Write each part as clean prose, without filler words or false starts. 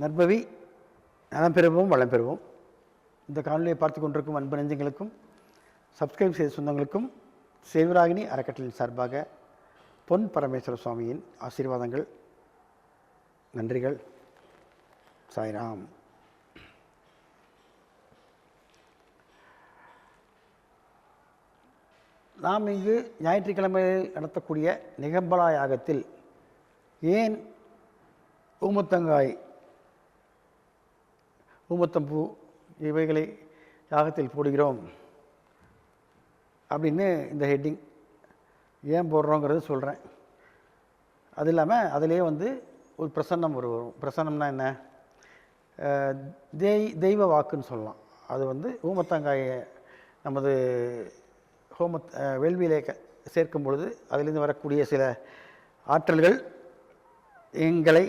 நற்பவி நலம் பெறுவோம் வளம் பெறுவோம். இந்த காணொலியை பார்த்து கொண்டிருக்கும் அன்பு நெஞ்சங்களுக்கும் சப்ஸ்கிரைப் செய்த சொந்தங்களுக்கும் சேவராகினி அறக்கட்டளையின் சார்பாக பொன் பரமேஸ்வர சுவாமியின் ஆசீர்வாதங்கள், நன்றிகள். சாய்ராம். நாம் இங்கு ஞாயிற்றுக்கிழமையில் நடத்தக்கூடிய நிகம்பலா யாகத்தில் ஏன் ஊமத்தங்காய், ஊமத்தம்பூ இவைகளை யாகத்தில் போடுகிறோம் அப்படின்னு இந்த ஹெட்டிங் ஏன் போடுறோங்கிறது சொல்கிறேன். அது இல்லாமல் அதிலே ஒரு பிரசன்னம் வரும். பிரசன்னம்னா என்ன? தெய்வ வாக்குன்னு சொல்லலாம். அது ஊமத்தங்காயை நமது வேள்வியிலே சேர்க்கும் பொழுது அதிலிருந்து வரக்கூடிய சில ஆற்றல்கள் எங்களை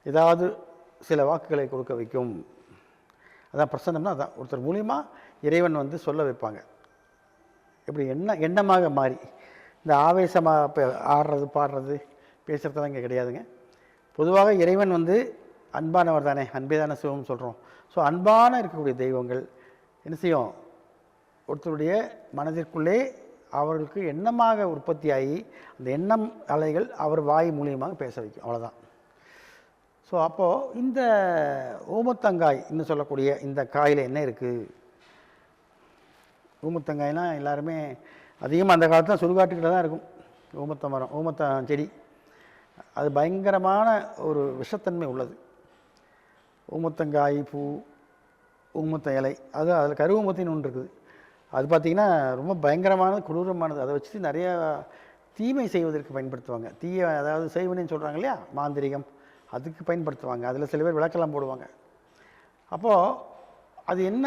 ஏதாவது சில வாக்குகளை கொடுக்க வைக்கும். அதான் பிரசன்னம்னா அதான் ஒருத்தர் மூலியமாக இறைவன் சொல்ல வைப்பாங்க. எப்படி எண்ணமாக மாறி இந்த ஆவேசமாக இப்போ ஆடுறது பாடுறது பேசுகிறதெல்லாம் இங்கே கிடையாதுங்க. பொதுவாக இறைவன் அன்பானவர் தானே, அன்பே தானே சிவம்னு சொல்கிறோம். ஸோ அன்பான இருக்கக்கூடிய தெய்வங்கள் என்ன செய்யும்? ஒருத்தருடைய மனதிற்குள்ளே அவர்களுக்கு எண்ணமாக உற்பத்தியாகி அந்த எண்ணம் அலைகள் அவர் வாய் மூலியமாக பேச வைக்கும். அவ்வளோதான். ஸோ அப்போது இந்த ஊமத்தங்காய் இன்னும் சொல்லக்கூடிய இந்த காயில் என்ன இருக்குது? ஊமத்தங்காய்னா எல்லாருமே அதிகமாக அந்த காலத்தில் சுடுகாட்டுக்கிட்ட தான் இருக்கும். ஊமத்த மரம், ஊமத்த செடி, அது பயங்கரமான ஒரு விஷத்தன்மை உள்ளது. ஊமத்தங்காய் பூ, ஊமத்த இலை, அதில் கருவூமத்தின்னு ஒன்று இருக்குது. அது பார்த்திங்கன்னா ரொம்ப பயங்கரமானது, கொடூரமானது. அதை வச்சு நிறையா தீமை செய்வதற்கு பயன்படுத்துவாங்க. அதாவது செய்வனேன்னு சொல்கிறாங்க இல்லையா, மாந்திரிகம், அதுக்கு பயன்படுத்துவாங்க. அதில் சில பேர் விளக்கெல்லாம் போடுவாங்க. அப்போது அது என்ன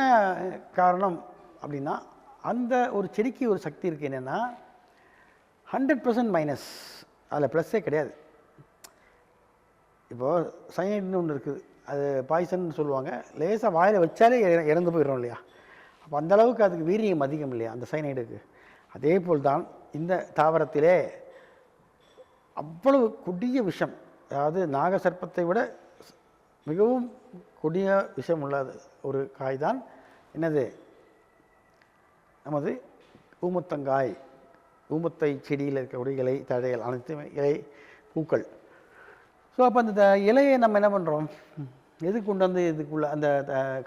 காரணம் அப்படின்னா, அந்த ஒரு செடிக்கு ஒரு சக்தி இருக்குது. என்னென்னா 100% மைனஸ், அதில் ப்ளஸ்ஸே கிடையாது. இப்போது சைனைடுன்னு ஒன்று இருக்குது, அது பாய்சன் சொல்லுவாங்க. லேசாக வாயில் வச்சாலே இறந்து போயிடும் இல்லையா? அப்போ அந்தளவுக்கு அதுக்கு வீரியம் அதிகம் இல்லையா அந்த சைனைடுக்கு. அதே போல் தான் இந்த தாவரத்திலே அவ்வளவு கொடிய விஷம், அதாவது நாகசர்ப்பத்தை விட மிகவும் கொடிய விஷம் உள்ளது ஒரு காய் தான் என்னது? நமது ஊமத்தங்காய். ஊமத்தை செடியில் இருக்கக்கூடிய இலை, தழைகள், அனைத்து இலை, பூக்கள். ஸோ அப்போ அந்த இலையை நம்ம என்ன பண்ணுறோம்? எதுக்கு கொண்டு இதுக்குள்ள அந்த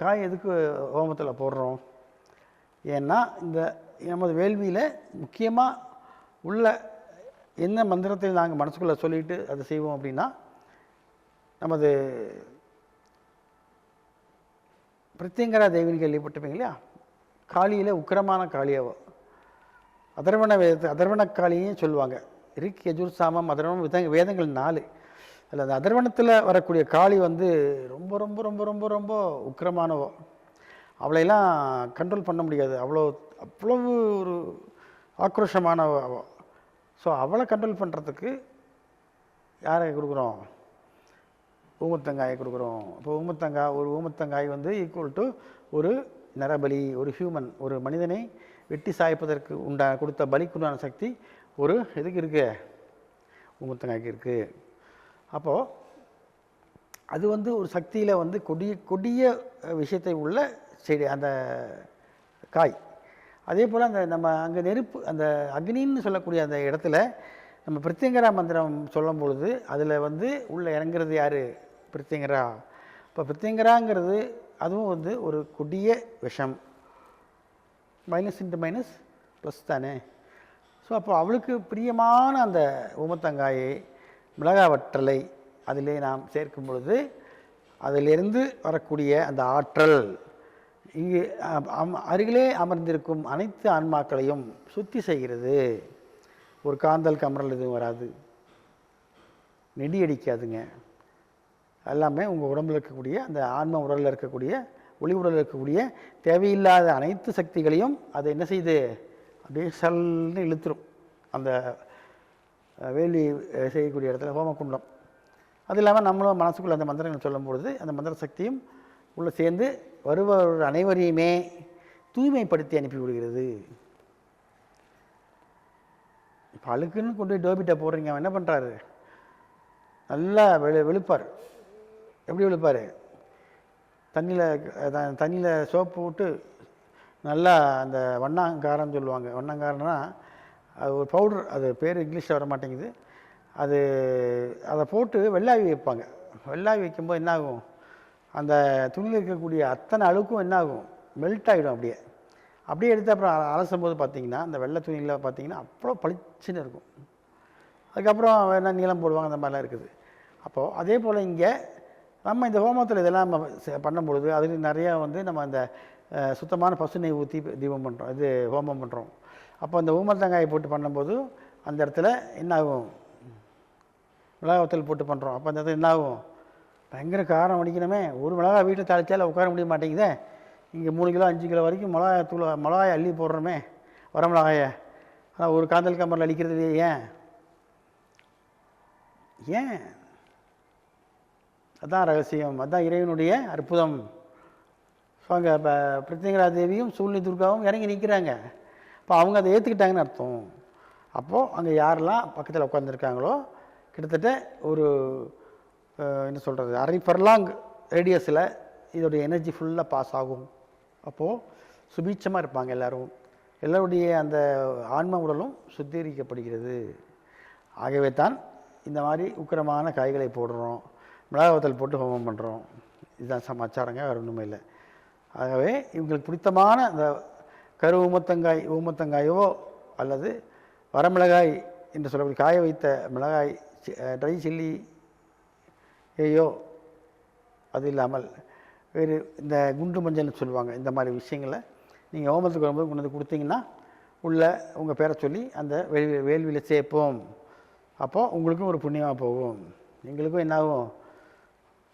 காய் எதுக்கு ஹோமத்தில் போடுறோம்? ஏன்னா இந்த நமது வேள்வியில் முக்கியமாக உள்ள என்ன மந்திரத்தை நாங்கள் மனசுக்குள்ளே சொல்லிட்டு அதை செய்வோம் அப்படின்னா, நமது பிரத்யங்கரா தேவின்னு கேள்விப்பட்டிருப்பீங்க இல்லையா? காளியில் உக்கிரமான காளியாவோ அதர்வண அதர்வண காளியும் சொல்லுவாங்க. ரிக், யஜுர், சாமம், அதர்வணம் வேதங்கள் 4. அதில் அந்த அதர்வணத்தில் வரக்கூடிய காளி ரொம்ப ரொம்ப ரொம்ப ரொம்ப ரொம்ப உக்கிரமானவோ. அவளையெல்லாம் கண்ட்ரோல் பண்ண முடியாது. அவ்வளவு ஒரு ஆக்ரோஷமானவோ. ஸோ அவளை கண்ட்ரோல் பண்ணுறதுக்கு யாரை கொடுக்குறோம்? ஊமத்தங்காயை கொடுக்குறோம். இப்போ ஒரு ஊமத்தங்காய் ஈக்குவல் டு ஒரு நரபலி, ஒரு ஹியூமன், ஒரு மனிதனை வெட்டி சாய்ப்பதற்கு கொடுத்த பலிக்குண்டான சக்தி ஒரு எதுக்கு இருக்குது? ஊமத்தங்காய்க்கு இருக்குது. அப்போது அது ஒரு சக்தியில் கொடிய விஷயத்தை உள்ள செடி அந்த காய். அதே போல் அந்த நம்ம அங்கே நெருப்பு, அந்த அக்னின்னு சொல்லக்கூடிய அந்த இடத்துல நம்ம பிரத்யங்கரா மந்திரம் சொல்லும் பொழுது அதில் உள்ளே இறங்குறது யார்? பிரத்யங்கரா. இப்போ பிரத்யங்கராங்கிறது அதுவும் ஒரு கொடிய விஷம். மைனஸ் இன்ட்டு மைனஸ் ப்ளஸ் தானே. ஸோ அப்போ அவளுக்கு பிரியமான அந்த ஊமத்தங்காயை, மிளகாவற்றலை அதிலே நாம் சேர்க்கும் பொழுது அதிலிருந்து வரக்கூடிய அந்த ஆற்றல் இங்கு அருகிலே அமர்ந்திருக்கும் அனைத்து ஆன்மாக்களையும் சுத்தி செய்கிறது. ஒரு காந்தல் கமரல் எதுவும் வராது, நெடி அடிக்காதுங்க. எல்லாமே உங்கள் உடம்பில் இருக்கக்கூடிய அந்த ஆன்மா உடலில் இருக்கக்கூடிய ஒளி உடலில் இருக்கக்கூடிய தேவையில்லாத அனைத்து சக்திகளையும் அதை என்ன செய்யுது? அப்படியே சல்னு இழுத்துரும். அந்த வேலி செய்யக்கூடிய இடத்துல ஹோமகுண்டம். அது இல்லாமல் நம்மளும் மனசுக்குள்ள அந்த மந்திரங்கள் சொல்லும் பொழுது அந்த மந்திர சக்தியும் உள்ளே சேர்ந்து வருபவர் அனைவரையுமே தூய்மைப்படுத்தி அனுப்பி விடுகிறது. இப்போ அழுக்குன்னு கொண்டு போய் டோபிட்டை போடுறீங்க, அவன் என்ன பண்ணுறாரு? நல்லா வெளுப்பார். எப்படி விழுப்பார், தண்ணியில் சோப்பு விட்டு நல்லா அந்த வண்ணாங்காரம்னு சொல்லுவாங்க. வண்ணாங்காரம்னா அது ஒரு பவுட்ரு, அது பேர் இங்கிலீஷில் வர மாட்டேங்குது. அதை போட்டு வெள்ளாவி வைப்பாங்க. வெள்ளாவி வைக்கும்போது என்னாகும், அந்த துணியில் இருக்கக்கூடிய அத்தனை அழுக்கும் என்னாகும், மெல்ட் ஆகிடும். அப்படியே எடுத்து அப்புறம் அலசும் போது பார்த்திங்கன்னா அந்த வெள்ளை துணியில் பார்த்திங்கன்னா அவ்வளோ பளிச்சுன்னு இருக்கும். அதுக்கப்புறம் வேணால் நீளம் போடுவாங்க, அந்த மாதிரிலாம் இருக்குது. அப்போது அதே போல் இங்கே நம்ம இந்த ஹோமத்தில் இதெல்லாம் பண்ணும்பொழுது அதில் நிறையா நம்ம அந்த சுத்தமான பசுனை ஊற்றி தீபம் பண்ணுறோம், இது ஹோமம் பண்ணுறோம். அப்போ அந்த ஊமத்தங்காயை போட்டு பண்ணும்போது அந்த இடத்துல என்னாகும், மிளகாவத்தல் போட்டு பண்ணுறோம். அப்போ அந்த இடத்துல என்னாகும், பயங்கர காரம் அடிக்கணுமே, ஒரு மிளகா வீட்டில் தாளித்தால் உட்கார முடிய மாட்டேங்குதே, இங்கே 3 கிலோ 5 கிலோ வரைக்கும் மிளகாயை அள்ளி போடுறோமே, வர மிளகாயை. ஆனால் ஒரு காந்தல் கம்பரில் அடிக்கிறது ஏன்? அதுதான் ரகசியம், அதுதான் இறைவனுடைய அற்புதம். ஸோ அங்கே பிரத்யங்கரா தேவியும் சூழ்நிலை துர்காவும் இறங்கி நிற்கிறாங்க. அப்போ அவங்க அதை ஏற்றுக்கிட்டாங்கன்னு அர்த்தம். அப்போது அங்கே யாரெல்லாம் பக்கத்தில் உட்காந்துருக்காங்களோ கிட்டத்தட்ட ஒரு என்ன சொல்கிறது, அரை ஃபர்லாங் ரேடியஸில் இதோடைய எனர்ஜி ஃபுல்லாக பாஸ் ஆகும். அப்போது சுபீட்சமாக இருப்பாங்க எல்லோருடைய அந்த ஆன்ம உடலும் சுத்திகரிக்கப்படுகிறது. ஆகவே தான் இந்த மாதிரி உக்கிரமான காய்களை போடுறோம், மிளகாவத்தல் போட்டு ஹோமம் பண்ணுறோம். இதுதான் சமாச்சாரங்க, வேறு ஒன்றுமே இல்லை. ஆகவே இவங்களுக்கு பிடித்தமான அந்த ஊமத்தங்காயோ அல்லது வரமிளகாய் என்று சொல்லக்கூடிய காய வைத்த மிளகாய், ட்ரை சில்லியோ, அது இல்லாமல் வேறு இந்த குண்டு மஞ்சள்னு சொல்லுவாங்க, இந்த மாதிரி விஷயங்களை நீங்கள் ஹோமத்துக்கு வரும்போது கொண்டு வந்து கொடுத்தீங்கன்னா உள்ள உங்கள் பேரை சொல்லி அந்த வேள்வியில் சேர்ப்போம். அப்போது உங்களுக்கும் ஒரு புண்ணியமாக போகும், எங்களுக்கும் என்னாகும்,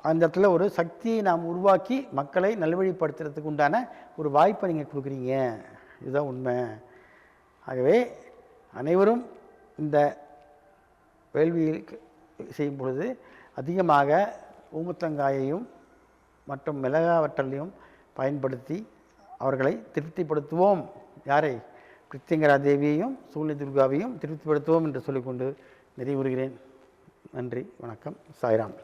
அந்த இடத்துல ஒரு சக்தியை நாம் உருவாக்கி மக்களை நல்வழிப்படுத்துறதுக்கு உண்டான ஒரு வாய்ப்பை நீங்கள் கொடுக்குறீங்க. இதுதான் உண்மை. ஆகவே அனைவரும் இந்த வேள்வியில் செய்யும் பொழுது அதிகமாக ஊமத்தங்காயையும் மற்றும் மிளகாவற்றலையும் பயன்படுத்தி அவர்களை திருப்திப்படுத்துவோம். யாரை? பிரத்யங்கரா தேவியையும் சூழ்நிலை துர்காவையும் திருப்திப்படுத்துவோம் என்று சொல்லிக்கொண்டு நிறைவுறுகிறேன். நன்றி, வணக்கம், சாய்ராம்.